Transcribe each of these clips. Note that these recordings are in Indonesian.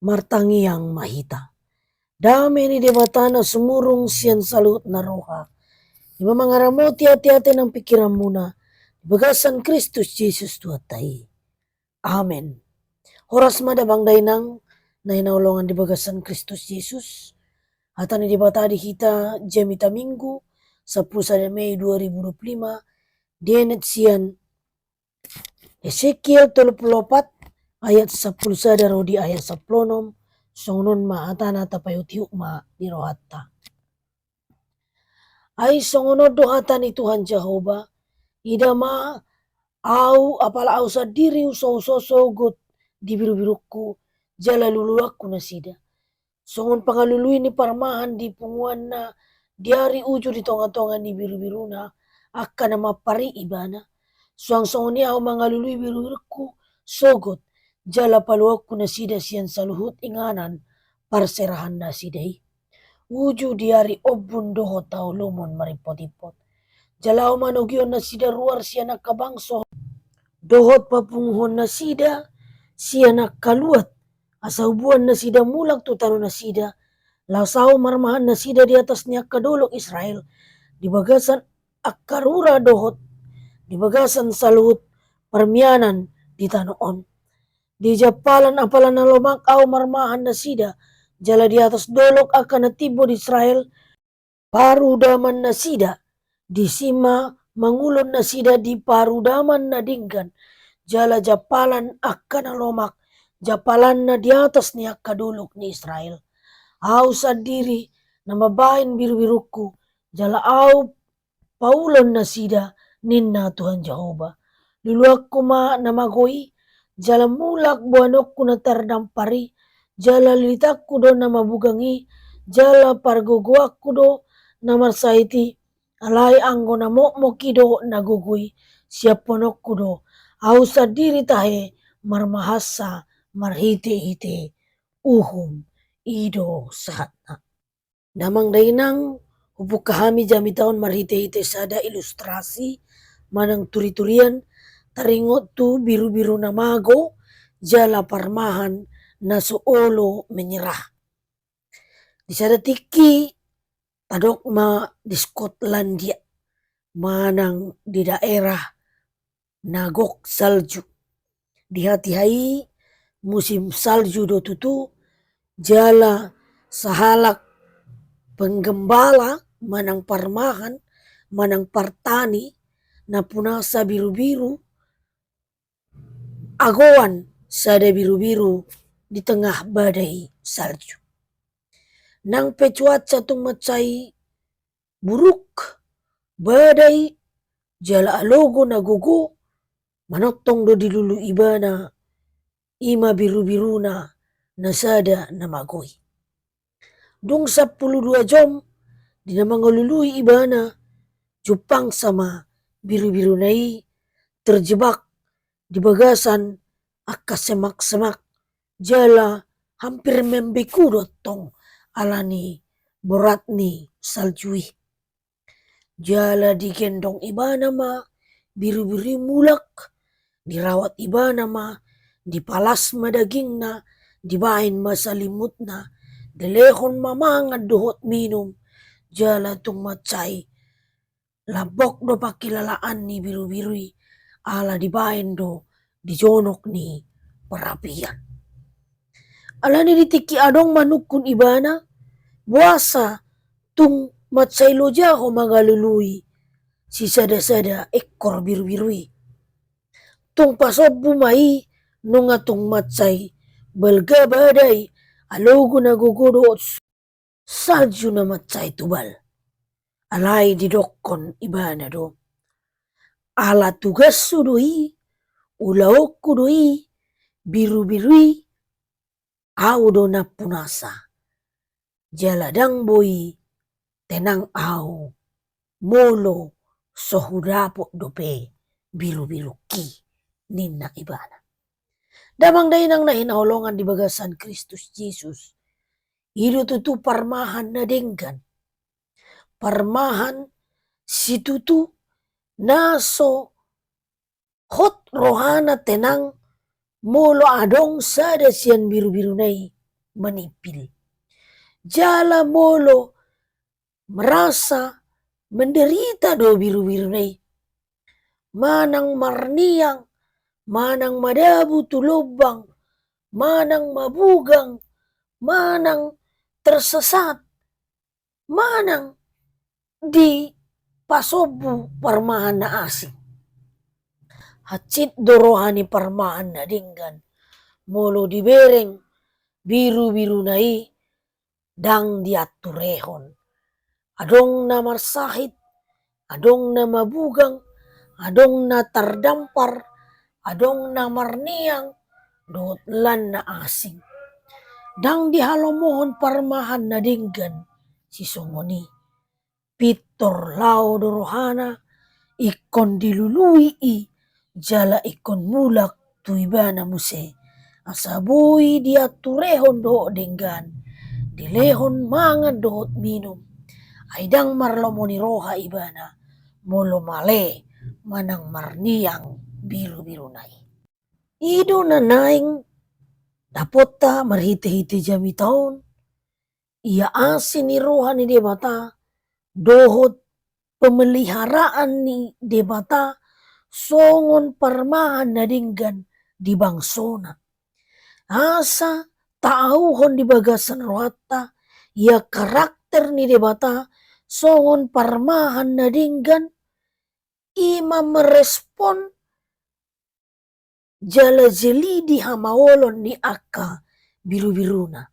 martangi yang mahita. Dami ni debatana sumurung sian salut na roha. Iba mangaramoti hati-hati ng pikiran muna. Bagasan Kristus Jesus tuatay. Amen. Horas madabang dainang na inaulungan di bagasan Kristus Jesus. At ni debata di kita Jamita Minggu 10 Mei 2025. Dienet sian Ezekiel 34 ayat 10 sadaro di ayat 10 songon maatana tapayutiuk ma di rohatta. Ay songono dohatan ni Tuhan Jehovah, idama au apala au sadiri uso sogot di biru-biruku jala luluakku nasida. Songon pangalului ni parmahan di punguan na diari uju di tonga-tonga ni biru-biruna akan nama pari ibana. Suang-songoni au mangalului biru-biruku sogot jala paluakku nasida sian saluhut inganan parserahan nasidai. Uju diari obun doho tau lumon maripot-ipot. Jalau manugion nasida ruar sianak kabangso. Dohot papunguhon nasida sianak kaluat. Asa hubuan nasida mulak tu tanu nasida. Lasau marmahan nasida di atas niak kadolok Israel. Di bagasan akarura dohot. Di bagasan saluhut permianan di tanoon. Di japalan apalan nalomak au marmahan nasida. Jala di atas dolok akan natibo di Israel. Parudaman nasida. Di sima mangulon nasida di parudaman nadinggan. Jala japalan akan nalomak. Japalan na di atas ni akadulok ni Israel. Au sadiri na mabain biru-biruku. Jala au paulon nasida ninna Tuhan Jehovah. Luluak kuma na magoi. Jala mulak buanokku na tardampari. Jala litakku do na mabugangi. Jala pargogoakku do na marsaiti. Alai anggo na mokmoki do na gugui. Siap ponokku do. Au sadiri tahe marmahasa marhite-hite. Uhum ido sahatna. Namang dainang hubuk kahami jami taon marhite-hite sada ilustrasi. Manang turi-turian taringot tu biru-biru namago jala parmahan na suolo menyerah. Di sada tiki tadok ma di Skotlandia manang di daerah nagok salju. Di hati-hai musim salju do tutu jala sahalak penggembala manang parmahan manang partani na punasa biru-biru agoan sada biru-biru di tengah badai salju. Nang pecuaca tung macai buruk badai jala alogo na gugu manotong do dilulu ibana ima biru-biruna na sada na magoi. Dung 12 jam di na mangalului ibana jupang sama biru-biru nai terjebak di bagasan akasemak-semak jala hampir membeku dotong alani beratni saljui. Jala digendong ibana ma biru-biru mulak dirawat ibana ma dipalas ma dagingna dibain ma salimutna dilehon mamangad dohot minum jala tung macai labok do pakilalaan ni biru-birui ala dibain do dijonok ni perapian. Ala ni ditiki adong manukun ibana buasa tung macai lojaho magalului si sada-sada ekor biru-birui. Tung pasobu mai nunga tung macai belga badai alogo na gogodo salju na macai tubal. Alai didokon ibana do. Ala tugas sudoi ulaokku doi biru-birui au do na punasa. Jaladang boi tenang au molo sohudapo dope biru-biru ki ninna ibana. Damang dainang na hinaholongan di bagasan Kristus Jesus. Ido tutu parmahan na denggan. Parmahan situtu naso hot rohana tenang molo adong sada sian biru-biru nai. menipil. Jala molo merasa menderita do biru-biru nai. Manang marniang, manang madabu tu lubang, manang mabugang, manang tersesat, manang di pasobu parmahan na asing. Hacit dorohani parmahan na dinggan, molo dibereng biru-biru nai dang diaturehon. Adong na marsahit, adong na mabugang, adong na terdampar, adong na marniang, dohot lan na asing. Dang dihalomohon parmahan na dinggan si songoni. Pitor lao dorohana, ikon dilului jala ikon mulak tu ibana muse. Asabui diaturehon dohot dinggan, dilehon mangan dohot minum. Aidang marlomoni roha ibana, molo male manang marniang biru-biru nai. Ido na naing dapota marhite-hite jami taon, ia asin ni roha ni debata, dohot pemeliharaan ni debata, songon parmahan na dinggan di bangsona. Asa tauhon di bagasan rohatta, ia karakter ni debata, songon parmahan na dinggan, ima merespon jala jelidi hamaolon ni akka biru-biruna.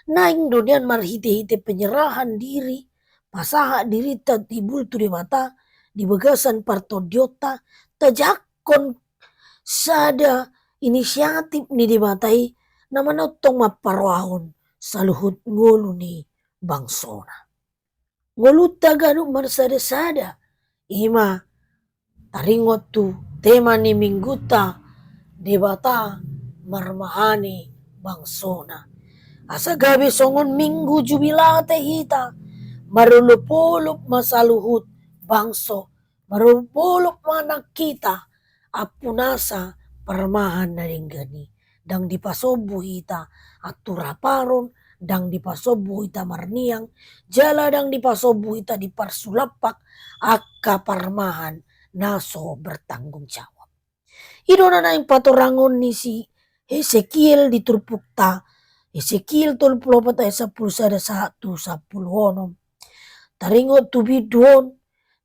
Naing donian marhite-hite penyerahan diri, pasaha diri tibul tu debata, di bagasan partodiota, tajakon sada inisiatif ni debatai, namanotong maparoahon saluhut ngolu ni bangsona. Ngolu taganu marsada-sada, ima taringot tu tema ni mingguta debata marmahani bangsona. Asa gabe songon minggu jubilate hita, marulupulup masaluhut bangso, marulupulup manak kita, apunasa parmahan na dinggani. Dang dipasobu hita aturaparon, dang dipasobu hita marniang, jala dang dipasobu hita di parsulapak, akka parmahan naso bertanggung jawab. Ido na naing patorangon ni si Hesekiel di Turpukta, Hesekiel 34 ayat 10 10 taringot tu bidon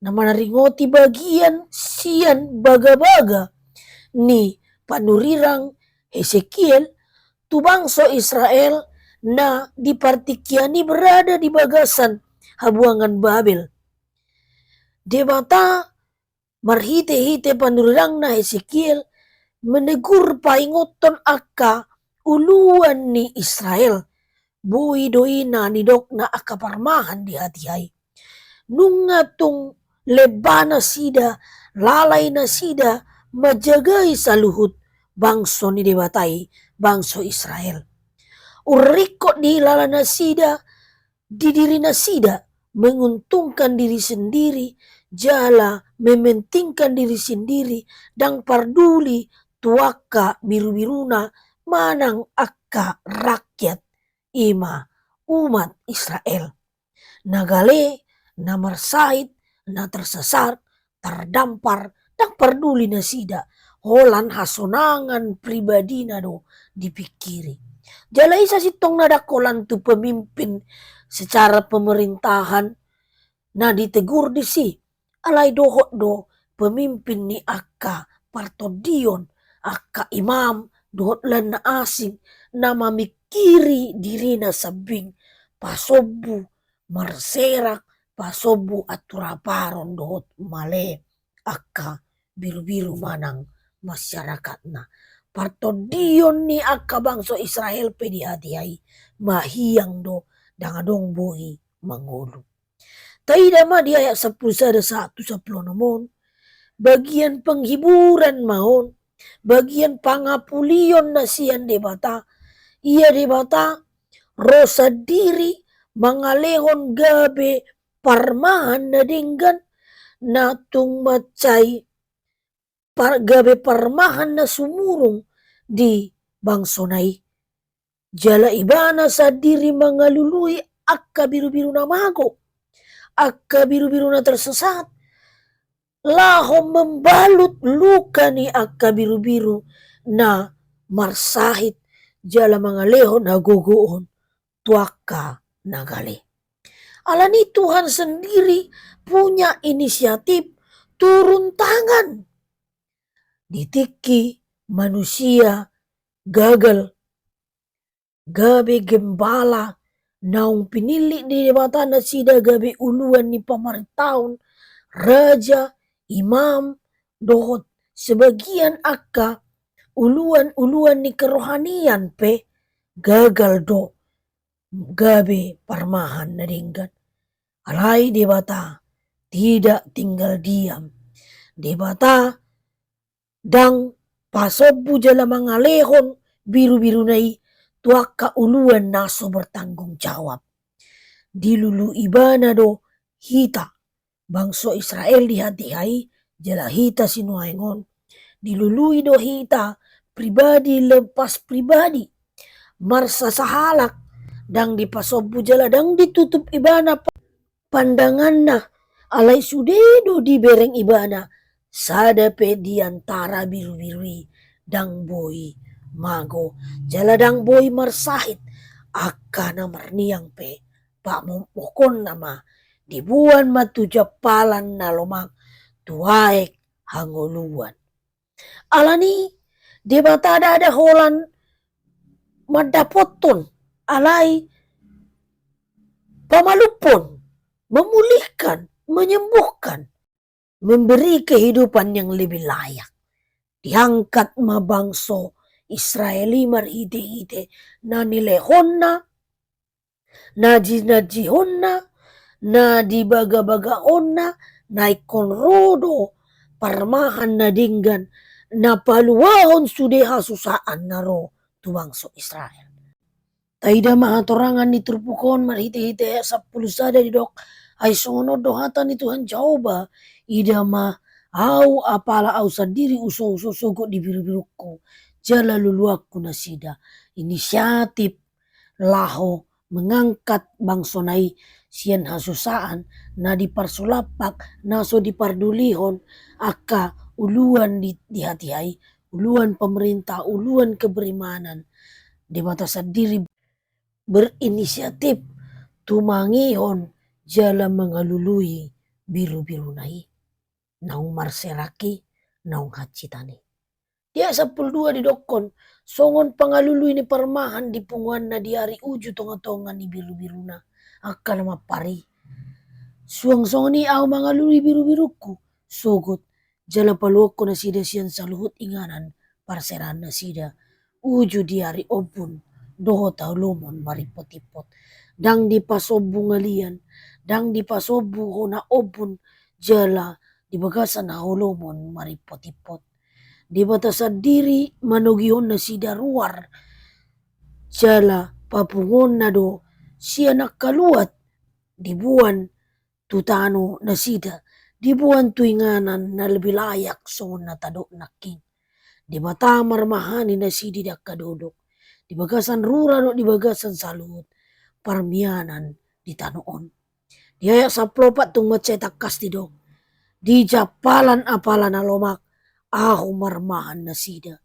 na manaringoti bagian sian baga-baga ni panurirang Hesekiel tu bangsa Israel na dipartikiani berada di bagasan habuangan Babel. Debata marhite-hite panurirang na Hesekiel menegur paingoton akka uluan ni Israel. Bui doina ni dok na akka parmahan di hati-hai. Nungatung lebana sida, lalai na sida, majagai saluhut bangso ni debatai, bangso Israel. Urikot di lala na sida, di diri na sida, menguntungkan diri sendiri, jala mementingkan diri sendiri, dang parduli tuaka biru-biruna, manang akka rakyat ima umat Israel. Nagale, na marsait, na tersesat, terdampar, dang parduli na sida, holan hasonangan pribadi na do dipikiri. Jala isa sitong nadakolan tu pemimpin secara pemerintahan na ditegur di si, alai dohot do pemimpin ni akka partodion, akka imam, dohot lan na asing, na mamikiri diri na sabing pasobu marserak, pasobu aturaparon dohot male akka biru-biru manang masyarakat na. Partodion ni akka bangso Israel pe di hati-hai, mahiyang do dangadong bui mangulu. Taida ma di ayat 10 namon, bagian penghiburan mahon, bagian pangapulion na sian debata, ia debata rosa diri mangalehon gabe parmahan na dinggan na tung macai gabe parmahan na sumurung di bangsonai. Jala ibana sadiri mengalului akka biru-biru namago. Akka biru-biru na tersesat. Laho membalut luka ni akka biru-biru na marsahit. Jala mangaleho na gogoon. Tuaka nagale. Alani Tuhan sendiri punya inisiatif turun tangan. Ditiki manusia gagal. Gabe gembala naung pinili di debatana sida gabe uluan ni pamartaun, raja, imam, dohot sebagian akka uluan-uluan ni kerohanian pe gagal do gabe parmahan na dinggan. Alai debata tidak tinggal diam. Debata dang pasobu jala mangalehon biru-biru nai tuaka uluan naso bertanggung jawab. Dilulu ibana do hita bangso Israel dihati-hai jala hita sinuaingon. Dilului do hita pribadi lepas pribadi. Marsa sahalak dang dipasobu jala dang ditutup ibana pandanganna alai sudedo di bereng ibana sadape diantara biru-birui dang boy mago jaladang boy marsahit akana marniang pe pak mokon nama dibuan matu japalan na lomak tuaek hangoluan alani debatada ada holan madapoton alai pamalupon memulihkan, menyembuhkan, memberi kehidupan yang lebih layak. Diangkat mabangso Israeli marhite-hite na nilehonna, na jinajihonna, na dibaga-bagaonna, na ikonrodo, parmahan na dinggan, na paluahon sudeha susaan na ro tubangso Israel. Taida mahatorangan ni turpukon marhite-hite 10 sada di dok ay sunod dohatan ni Tuhan Jehova ida ma au apala au sadiri uso-uso sogo di biru-biruku jala luluakku nasida inisiatif laho mengangkat bangsonai sian hasusaan na diparsulapak naso dipardulihon aka uluan di hati-hai uluan pemerintah uluan keberimanan di mata sadiri berinisiatif tumangihon jala mengalului biru-biru nai naung marseraki naung hacitani. Dia 12 di dokon songon pangalului ni parmahan di punguan na di hari uju tonga-tonga ni biru-biru na akan mapari. Suang-songon ni au mangalului biru-biruku sogot jala paluoko na sida sian saluhut inganan parseran na sida uju di hari opun doho taulumon maripot-ipot dang dipasobu ngalian dang dipasobu hona obun jala di bagasan haulumon maripot-ipot di batasan diri manugihon na sida ruar jala papungon na do sianak kaluat dibuan tutano na sida dibuan tuinganan na lebih layak songon na tadok naking di mata marmahani na sidi dak kadodok di bagasan rura do di bagasan salut parmianan di tanoon. Di ayak saplopat tung macetak kasti do. Di japalan apalan alomak ahu marmahan nasida.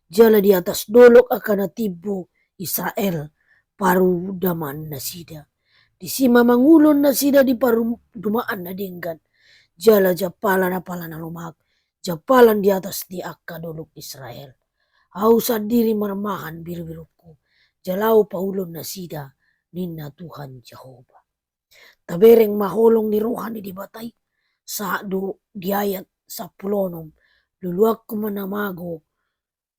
Jala di atas dolok akan tibu Israel paru daman nasida. Di sima mangulon nasida di paru dumaan na dinggan. Jala japalan apalan alomak. Japalan di atas di akka dolok Israel. Au sadiri marmahan biru-biruku. Jalau paulon nasida ninna Tuhan Jehova. Tabereng maholong ni rohani di batay. Saado di ayat 10 luluak ko manamago.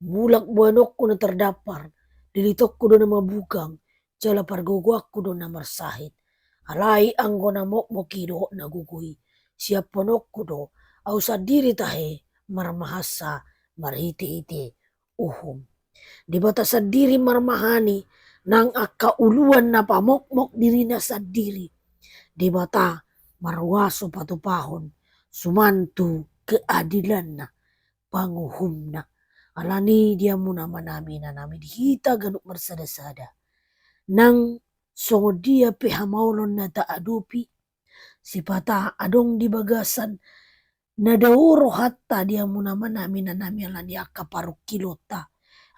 Mulak buanok ko na terdapar. Dilitok ko do na mabukang. Jala pargugwak ko do na marsahit. Alay ang ko na mokido na guguy. Siap ponok ko do. Au sadiri tahe marmahasa marhiti-hiti. Uhum. Di batasan diri marmahani nang akauluan na pamokmok diri na sa diri. Di bata marwaso patupahon sumantu keadilan na panguhum na. Alani dia muna manami na nami dihita ganuk marsada-sada. nang songo dia pe hamaulon na taadupi sipata adong di bagasan na dauro hatta dia muna manami na nami ala ni aka paruk kilota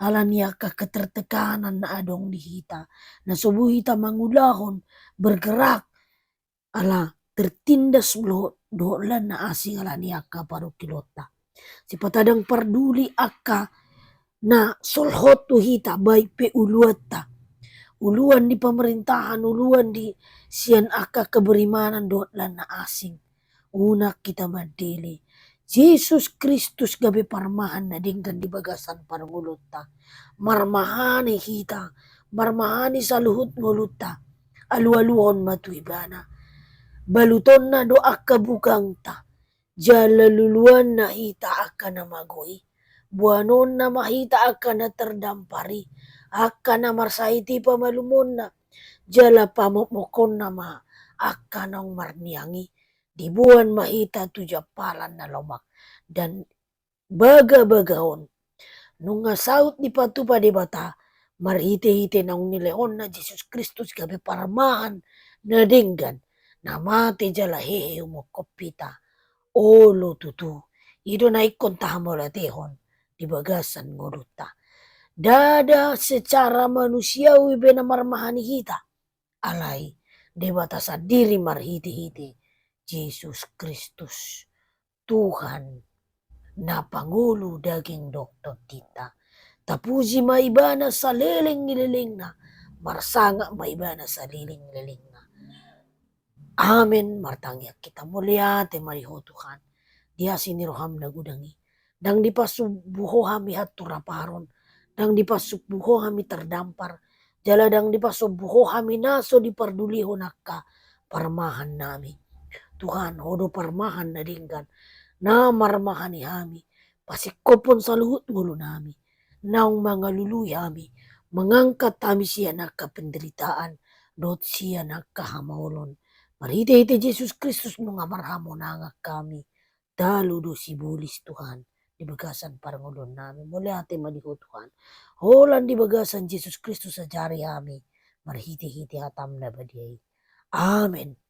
ala ni aka ketertekanan na adong di hita na subuh hita mangulahon bergerak ala tertindas dolan na asing ala ni aka paruk kilota sipatadang parduli aka na solhot tu hita baik pe uluan di pemerintahan, uluan di sian aka keberimanan dolan na asing. Una kita madili. Yesus Kristus gabe parmahan na dinggan di bagasan parnguluta. Marmahani hita, marmahani sa luhut nguluta. Alu-aluhon matuibana. Baluton na doa kabukang ta. Jalaluluan na hita akan na magoi. Buanon na mahita akan na terdampari. Akan na marsaiti pamalumon na. Jala pamokmokon na ma. Akan ang marniangi. Di buwan mahita tujapalan na lomak. Dan baga-bagaon. Nung saut di patupa di bata. Marhite-hite na unileon na Jesus Kristus gabi paramahan na dinggan. Na mati jala hehe umokopita. Olo tutu. Ido na ikon tahamolatehon. Di bagasan nguruta. Dada secara manusiawi bena marmahani hita. Alai debata sadiri marhiti-hiti. Yesus Kristus. Tuhan na Pangulo daging doktor kita. Tapuji maibana sa liling-liling na. Marsanga maibana sa liling-liling na. Amen. Martangyak kita mulia te mariho Tuhan. Dia siniroham na gudangi. Dang di pasubuho hami haturaparon. Dang di pasubuho hami terdampar. Jala dang di pasubuho hami naso di parduliho nakka parmahan nami. Tuhan hodo parmahan na dinggan. Na marmahani hami. Pasikopon sa luhut ngulo nami. Naong mga luluy hami. Mengangkat kami siya nakka penderitaan. Dot siya nakka hamaulon. Marhite-hite Jesus Kristus nung amarhamo nangak kami. Dalu do si bulis Tuhan. Di bagasan parangulon namin. Muli ate maliho Tuhan. Holan di bagasan Jesus Kristus sa jari kami. Marhite-hite hatam na badiyay. Amen.